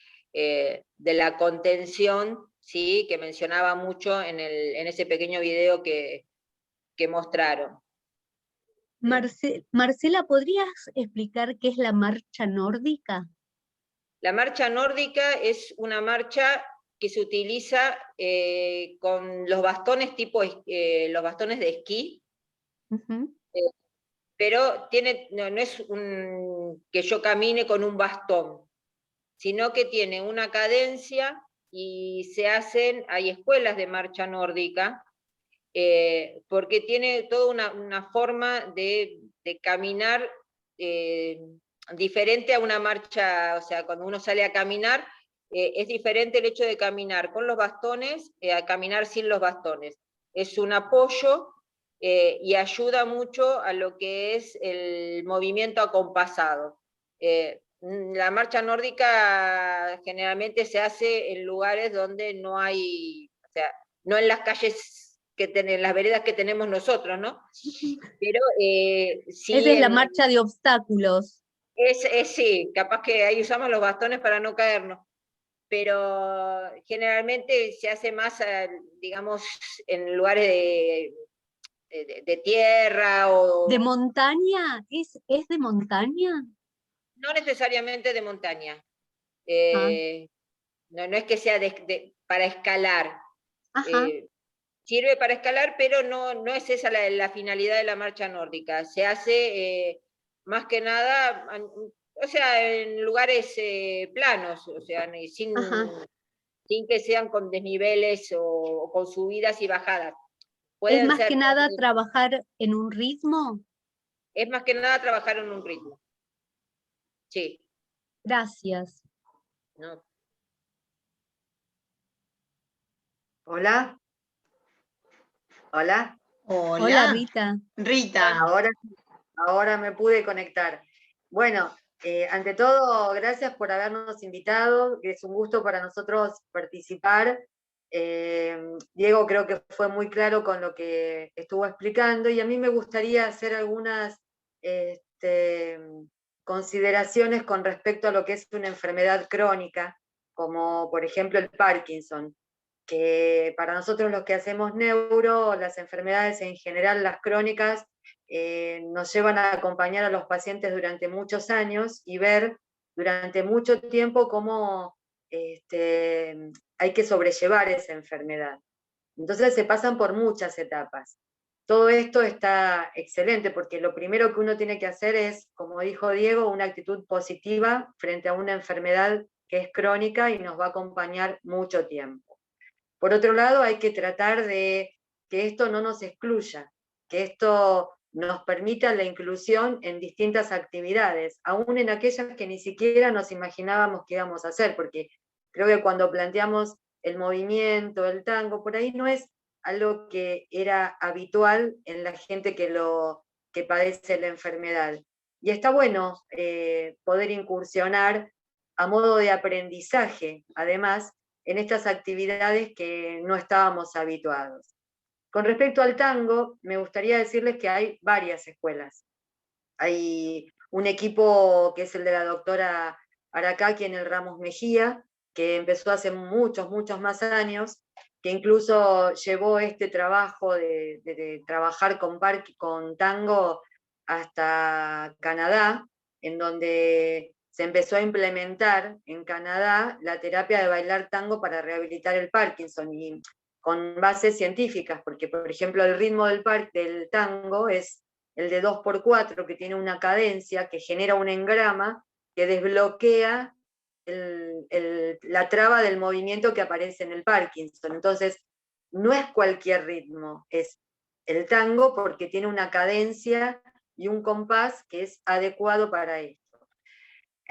la contención, ¿sí?, que mencionaba mucho en ese pequeño video que mostraron. Marcela, ¿podrías explicar qué es la marcha nórdica? La marcha nórdica es una marcha que se utiliza con los bastones tipo los bastones de esquí, pero no es que yo camine con un bastón, sino que tiene una cadencia y hay escuelas de marcha nórdica, porque tiene toda una forma de caminar diferente a una marcha, o sea, cuando uno sale a caminar, es diferente el hecho de caminar con los bastones a caminar sin los bastones. Es un apoyo y ayuda mucho a lo que es el movimiento acompasado. La marcha nórdica generalmente se hace en lugares donde no hay, o sea, no en las calles en las veredas que tenemos nosotros, ¿no? Pero sí. Esa es la marcha de obstáculos. Sí, capaz que ahí usamos los bastones para no caernos, pero generalmente se hace más, digamos, en lugares de tierra o... ¿De montaña? ¿Es de montaña? No necesariamente de montaña. No es que sea para escalar. Sirve para escalar, pero no es esa la finalidad de la marcha nórdica. Se hace más que nada, o sea, en lugares planos, o sea, sin que sean con desniveles o con subidas y bajadas. ¿Es más que nada trabajar en un ritmo? Es más que nada trabajar en un ritmo. Sí. Gracias. No. Hola. Hola. Hola, Rita. Rita. Ahora me pude conectar. Bueno, ante todo, gracias por habernos invitado, que es un gusto para nosotros participar. Diego creo que fue muy claro con lo que estuvo explicando, y a mí me gustaría hacer algunas consideraciones con respecto a lo que es una enfermedad crónica, como por ejemplo el Parkinson, que para nosotros los que hacemos neuro, las enfermedades en general, las crónicas, nos llevan a acompañar a los pacientes durante muchos años y ver durante mucho tiempo cómo hay que sobrellevar esa enfermedad. Entonces se pasan por muchas etapas. Todo esto está excelente porque lo primero que uno tiene que hacer es, como dijo Diego, una actitud positiva frente a una enfermedad que es crónica y nos va a acompañar mucho tiempo. Por otro lado, hay que tratar de que esto no nos excluya, que esto nos permita la inclusión en distintas actividades, aún en aquellas que ni siquiera nos imaginábamos que íbamos a hacer, porque creo que cuando planteamos el movimiento, el tango, por ahí no es algo que era habitual en la gente que padece la enfermedad. Y está bueno poder incursionar a modo de aprendizaje, además, en estas actividades que no estábamos habituados. Con respecto al tango, me gustaría decirles que hay varias escuelas. Hay un equipo que es el de la doctora Aracaki en el Ramos Mejía, que empezó hace muchos más años, que incluso llevó este trabajo de trabajar con tango hasta Canadá, en donde se empezó a implementar en Canadá la terapia de bailar tango para rehabilitar el Parkinson, y con bases científicas, porque por ejemplo el ritmo del tango es el de 2x4, que tiene una cadencia que genera un engrama que desbloquea la traba del movimiento que aparece en el Parkinson. Entonces, no es cualquier ritmo, es el tango porque tiene una cadencia y un compás que es adecuado para esto.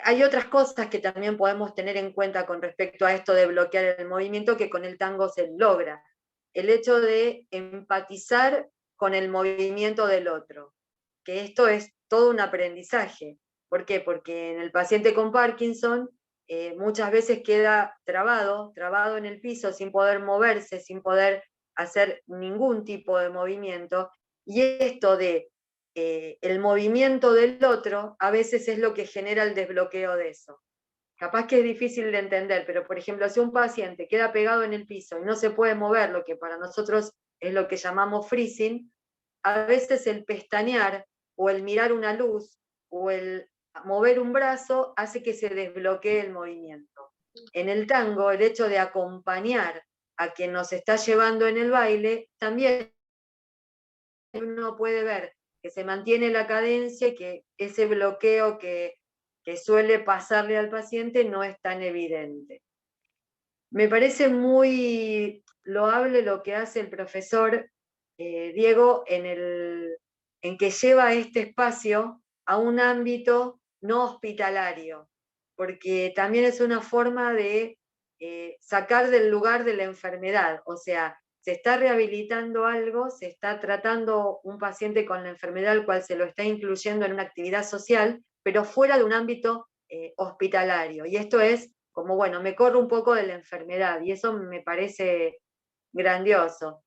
Hay otras cosas que también podemos tener en cuenta con respecto a esto de bloquear el movimiento, que con el tango se logra. El hecho de empatizar con el movimiento del otro, que esto es todo un aprendizaje. ¿Por qué? Porque en el paciente con Parkinson muchas veces queda trabado en el piso, sin poder moverse, sin poder hacer ningún tipo de movimiento, y esto de el movimiento del otro a veces es lo que genera el desbloqueo de eso. Capaz que es difícil de entender, pero por ejemplo, si un paciente queda pegado en el piso y no se puede mover, lo que para nosotros es lo que llamamos freezing, a veces el pestañear o el mirar una luz o el mover un brazo hace que se desbloquee el movimiento. En el tango, el hecho de acompañar a quien nos está llevando en el baile, también uno puede ver que se mantiene la cadencia y que ese bloqueo que suele pasarle al paciente no es tan evidente. Me parece muy loable lo que hace el profesor Diego en que lleva este espacio a un ámbito no hospitalario, porque también es una forma de sacar del lugar de la enfermedad, o sea, se está rehabilitando algo, se está tratando un paciente con la enfermedad al cual se lo está incluyendo en una actividad social, pero fuera de un ámbito hospitalario. Y esto es como, bueno, me corro un poco de la enfermedad, y eso me parece grandioso.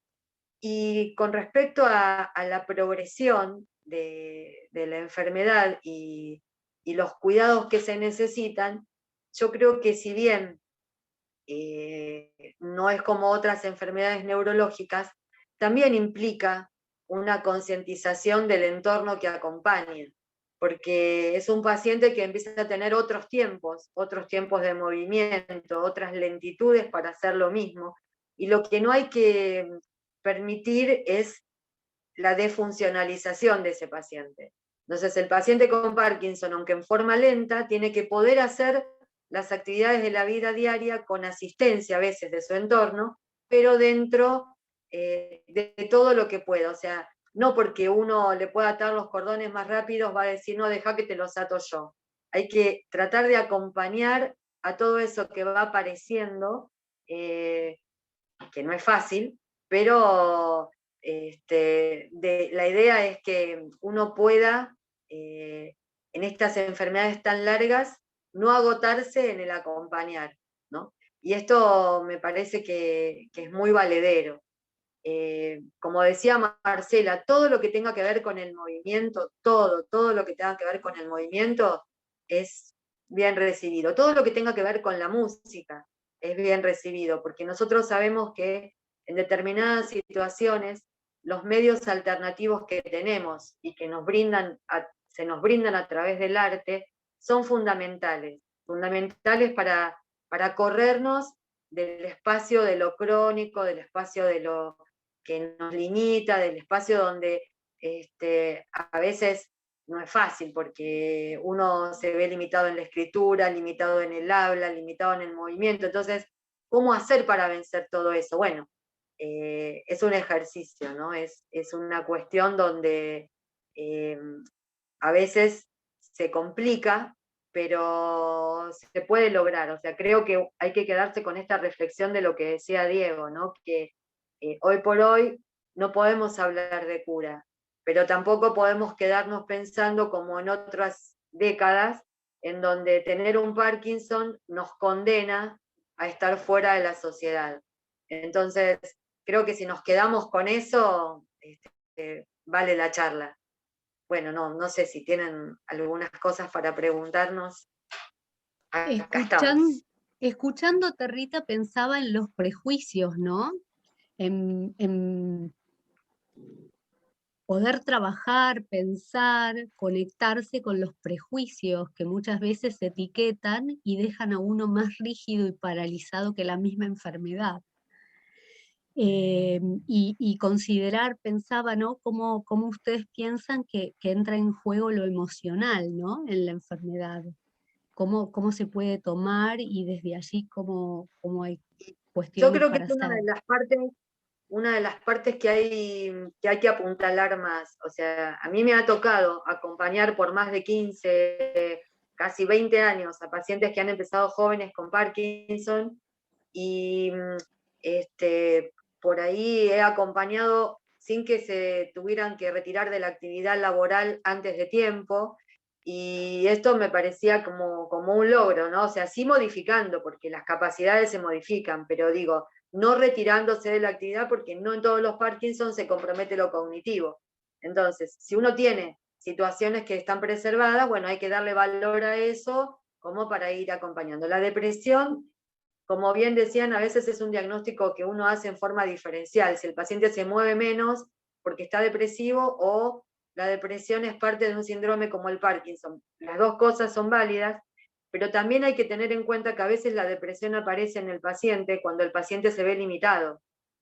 Y con respecto a la progresión de la enfermedad y los cuidados que se necesitan, yo creo que si bien no es como otras enfermedades neurológicas, también implica una concientización del entorno que acompaña, porque es un paciente que empieza a tener otros tiempos de movimiento, otras lentitudes para hacer lo mismo, y lo que no hay que permitir es la defuncionalización de ese paciente. Entonces, el paciente con Parkinson, aunque en forma lenta, tiene que poder hacer las actividades de la vida diaria con asistencia a veces de su entorno, pero dentro de todo lo que pueda. O sea, no porque uno le pueda atar los cordones más rápidos va a decir, no, deja que te los ato yo. Hay que tratar de acompañar a todo eso que va apareciendo, que no es fácil, pero la idea es que uno pueda, en estas enfermedades tan largas, no agotarse en el acompañar, ¿no? Y esto me parece que es muy valedero. Como decía Marcela, todo lo que tenga que ver con el movimiento, todo lo que tenga que ver con el movimiento es bien recibido. Todo lo que tenga que ver con la música es bien recibido, porque nosotros sabemos que en determinadas situaciones los medios alternativos que tenemos y que se nos brindan a través del arte son fundamentales para corrernos del espacio de lo crónico, del espacio de lo que nos limita, del espacio donde a veces no es fácil, porque uno se ve limitado en la escritura, limitado en el habla, limitado en el movimiento. Entonces, ¿cómo hacer para vencer todo eso? Bueno, es un ejercicio, ¿no? Es una cuestión donde a veces se complica, pero se puede lograr. O sea, creo que hay que quedarse con esta reflexión de lo que decía Diego, ¿no? Que hoy por hoy no podemos hablar de cura, pero tampoco podemos quedarnos pensando como en otras décadas, en donde tener un Parkinson nos condena a estar fuera de la sociedad. Entonces, creo que si nos quedamos con eso, vale la charla. Bueno, no sé si tienen algunas cosas para preguntarnos. Acá estamos. Escuchándote, Rita, pensaba en los prejuicios, ¿no? En poder trabajar, pensar, conectarse con los prejuicios que muchas veces se etiquetan y dejan a uno más rígido y paralizado que la misma enfermedad. Y considerar, pensaba, ¿no? Cómo ustedes piensan que entra en juego lo emocional, ¿no? En la enfermedad. Cómo se puede tomar y desde allí cómo hay cuestiones Yo creo que para es hacer. una de las partes que hay que apuntalar más. O sea, a mí me ha tocado acompañar por más de 15, casi 20 años a pacientes que han empezado jóvenes con Parkinson, y por ahí he acompañado sin que se tuvieran que retirar de la actividad laboral antes de tiempo, y esto me parecía como un logro, ¿no? O sea, sí modificando, porque las capacidades se modifican, pero digo, no retirándose de la actividad, porque no en todos los Parkinson se compromete lo cognitivo. Entonces, si uno tiene situaciones que están preservadas, bueno, hay que darle valor a eso como para ir acompañando. La depresión, como bien decían, a veces es un diagnóstico que uno hace en forma diferencial, si el paciente se mueve menos porque está depresivo o la depresión es parte de un síndrome como el Parkinson. Las dos cosas son válidas, pero también hay que tener en cuenta que a veces la depresión aparece en el paciente cuando el paciente se ve limitado. O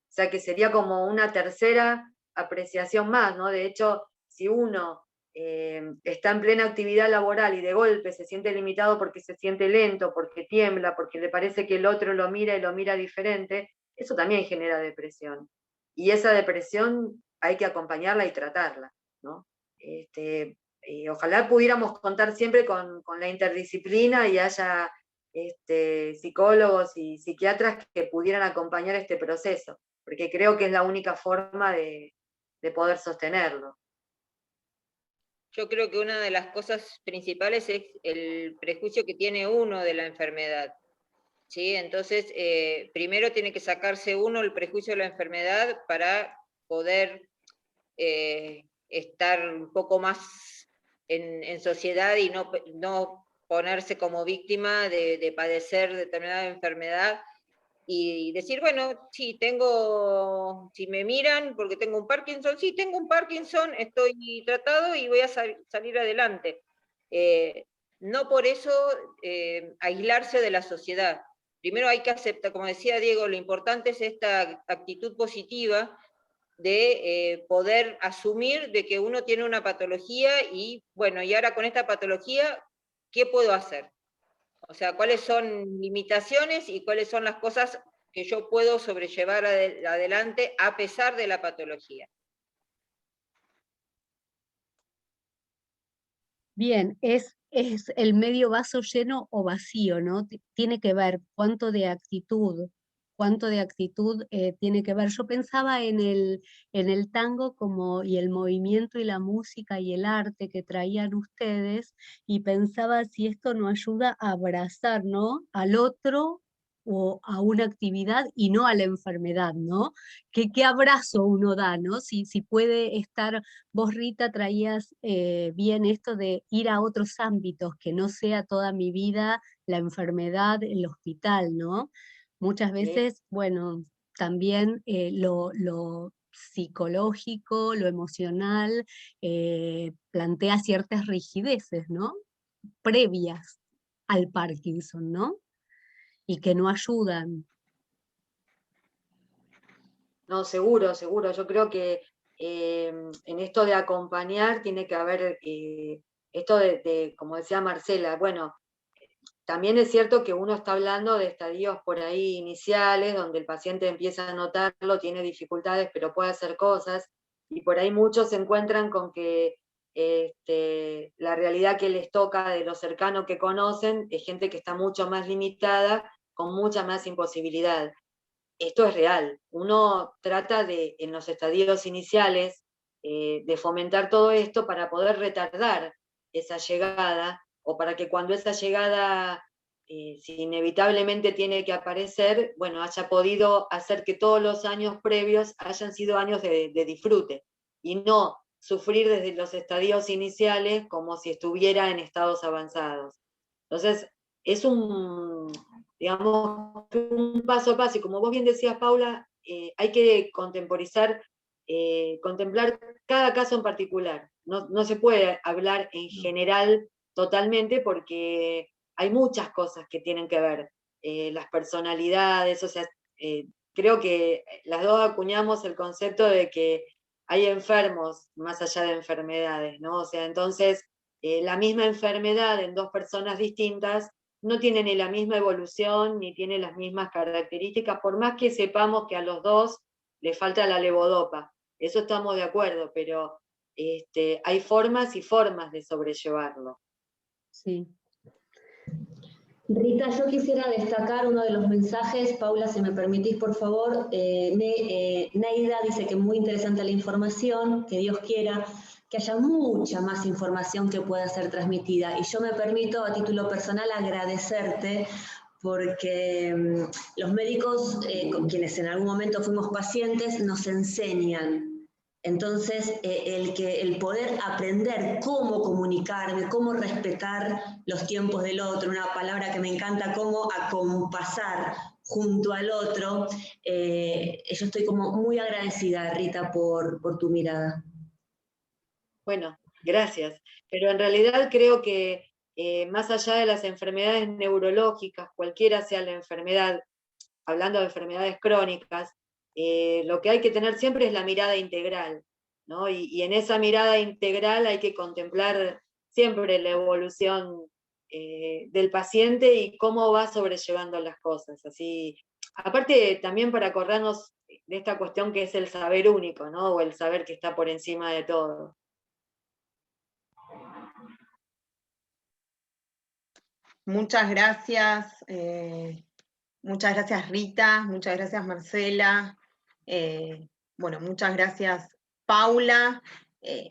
sea que sería como una tercera apreciación más, ¿no? De hecho, si uno está en plena actividad laboral y de golpe se siente limitado porque se siente lento, porque tiembla, porque le parece que el otro lo mira y lo mira diferente, eso también genera depresión. Y esa depresión hay que acompañarla y tratarla, ¿no? Ojalá pudiéramos contar siempre con la interdisciplina y haya psicólogos y psiquiatras que pudieran acompañar este proceso, porque creo que es la única forma de poder sostenerlo. Yo creo que una de las cosas principales es el prejuicio que tiene uno de la enfermedad, ¿sí? Entonces, primero tiene que sacarse uno el prejuicio de la enfermedad para poder estar un poco más en sociedad y no ponerse como víctima de padecer determinada enfermedad y decir, bueno, sí, si me miran porque tengo un Parkinson, sí, tengo un Parkinson, estoy tratado y voy a salir adelante. No por eso aislarse de la sociedad. Primero hay que aceptar, como decía Diego, lo importante es esta actitud positiva de poder asumir de que uno tiene una patología y, bueno, y ahora con esta patología, ¿qué puedo hacer? O sea, cuáles son limitaciones y cuáles son las cosas que yo puedo sobrellevar adelante a pesar de la patología. Bien, es el medio vaso lleno o vacío, ¿no? Tiene que ver cuánto de actitud tiene que ver. Yo pensaba en el tango y el movimiento y la música y el arte que traían ustedes, y pensaba si esto no ayuda a abrazar, ¿no?, al otro o a una actividad y no a la enfermedad, ¿no? ¿Qué abrazo uno da, ¿no? Si puede estar, vos Rita traías bien esto de ir a otros ámbitos, que no sea toda mi vida la enfermedad, el hospital, ¿no? Muchas veces, bueno, también lo psicológico, lo emocional, plantea ciertas rigideces, ¿no?, previas al Parkinson, ¿no?, y que no ayudan. No, seguro, seguro. Yo creo que en esto de acompañar tiene que haber esto como decía Marcela, bueno, también es cierto que uno está hablando de estadios por ahí iniciales, donde el paciente empieza a notarlo, tiene dificultades, pero puede hacer cosas, y por ahí muchos se encuentran con que la realidad que les toca de lo cercano que conocen es gente que está mucho más limitada, con mucha más imposibilidad. Esto es real. Uno trata en los estadios iniciales, de fomentar todo esto para poder retardar esa llegada, o para que cuando esa llegada, si inevitablemente tiene que aparecer, bueno, haya podido hacer que todos los años previos hayan sido años de disfrute, y no sufrir desde los estadios iniciales como si estuviera en estados avanzados. Entonces, es digamos, un paso a paso, y como vos bien decías, Paula, hay que contemplar cada caso en particular. No se puede hablar en general totalmente, porque hay muchas cosas que tienen que ver, las personalidades, o sea, creo que las dos acuñamos el concepto de que hay enfermos más allá de enfermedades, ¿no? O sea, entonces, la misma enfermedad en dos personas distintas no tiene ni la misma evolución, ni tiene las mismas características, por más que sepamos que a los dos les falta la levodopa. Eso estamos de acuerdo, pero hay formas y formas de sobrellevarlo. Sí. Rita, yo quisiera destacar uno de los mensajes. Paula, si me permitís, por favor. Neida dice que muy interesante la información, que Dios quiera que haya mucha más información que pueda ser transmitida. Y yo me permito, a título personal, agradecerte, porque los médicos, con quienes en algún momento fuimos pacientes, nos enseñan. Entonces, el poder aprender cómo comunicarme, cómo respetar los tiempos del otro, una palabra que me encanta, cómo acompasar junto al otro, yo estoy como muy agradecida, Rita, por tu mirada. Bueno, gracias. Pero en realidad creo que más allá de las enfermedades neurológicas, cualquiera sea la enfermedad, hablando de enfermedades crónicas, lo que hay que tener siempre es la mirada integral. ¿no? Y en esa mirada integral hay que contemplar siempre la evolución del paciente y cómo va sobrellevando las cosas. Así, aparte también para acordarnos de esta cuestión que es el saber único, ¿no? O el saber que está por encima de todo. Muchas gracias Rita, muchas gracias Marcela, bueno, muchas gracias Paula.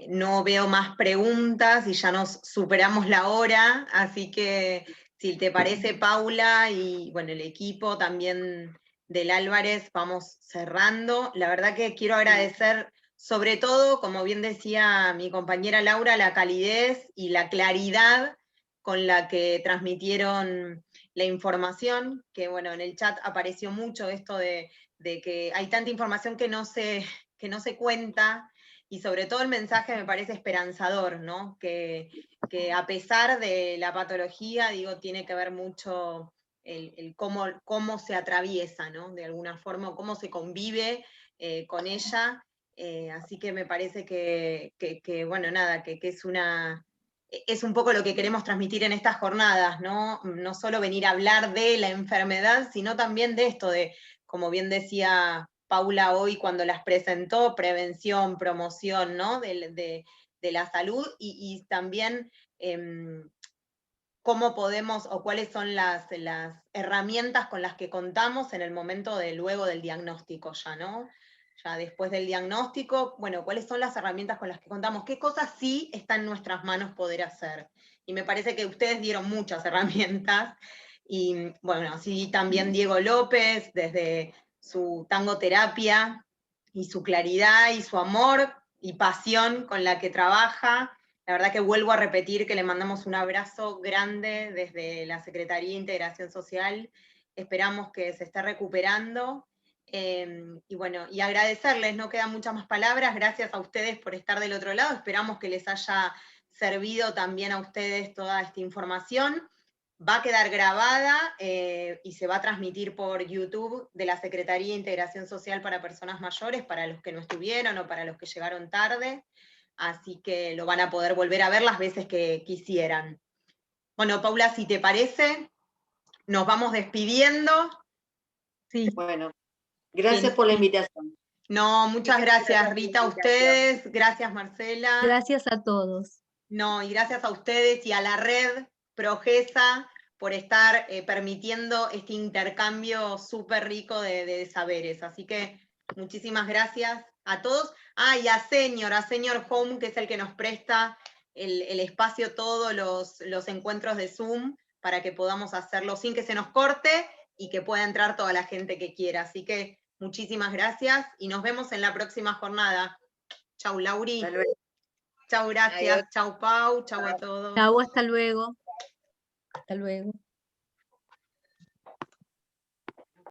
No veo más preguntas y ya nos superamos la hora, así que si te parece Paula y bueno, el equipo también del Álvarez, vamos cerrando. La verdad que quiero agradecer sobre todo, como bien decía mi compañera Laura, la calidez y la claridad con la que transmitieron la información, que bueno, en el chat apareció mucho esto de que hay tanta información que no se cuenta, y sobre todo el mensaje me parece esperanzador, ¿no? Que a pesar de la patología, digo, tiene que ver mucho el cómo se atraviesa, ¿no? De alguna forma, o cómo se convive con ella. Así que me parece que bueno, nada, que es un poco lo que queremos transmitir en estas jornadas, ¿no? No solo venir a hablar de la enfermedad, sino también de esto, de, como bien decía Paula hoy cuando las presentó, prevención, promoción, ¿no? De la salud, y también cómo podemos, o cuáles son las herramientas con las que contamos en el momento de luego del diagnóstico ya, ¿no? Ya después del diagnóstico, bueno, ¿cuáles son las herramientas con las que contamos? ¿Qué cosas sí está en nuestras manos poder hacer? Y me parece que ustedes dieron muchas herramientas, y bueno, así también Diego López, desde su tangoterapia, y su claridad, y su amor, y pasión con la que trabaja. La verdad que vuelvo a repetir que le mandamos un abrazo grande desde la Secretaría de Integración Social. Esperamos que se esté recuperando. Y bueno, y agradecerles, no quedan muchas más palabras, gracias a ustedes por estar del otro lado, esperamos que les haya servido también a ustedes toda esta información. Va a quedar grabada y se va a transmitir por YouTube de la Secretaría de Integración Social para Personas Mayores, para los que no estuvieron o para los que llegaron tarde, así que lo van a poder volver a ver las veces que quisieran. Bueno, Paula, si te parece, nos vamos despidiendo. Sí. Bueno. Gracias por la invitación. No, muchas gracias Rita, a ustedes, gracias Marcela. Gracias a todos. No, y gracias a ustedes y a la red Progesa por estar permitiendo este intercambio súper rico de saberes. Así que muchísimas gracias a todos. Y a Senior Home, que es el que nos presta el espacio, todos los encuentros de Zoom, para que podamos hacerlo sin que se nos corte y que pueda entrar toda la gente que quiera. Así que muchísimas gracias y nos vemos en la próxima jornada. Chau, Lauri. Chau, gracias. Adiós. Chau, Pau. Chau a todos. Chau, hasta luego. Hasta luego.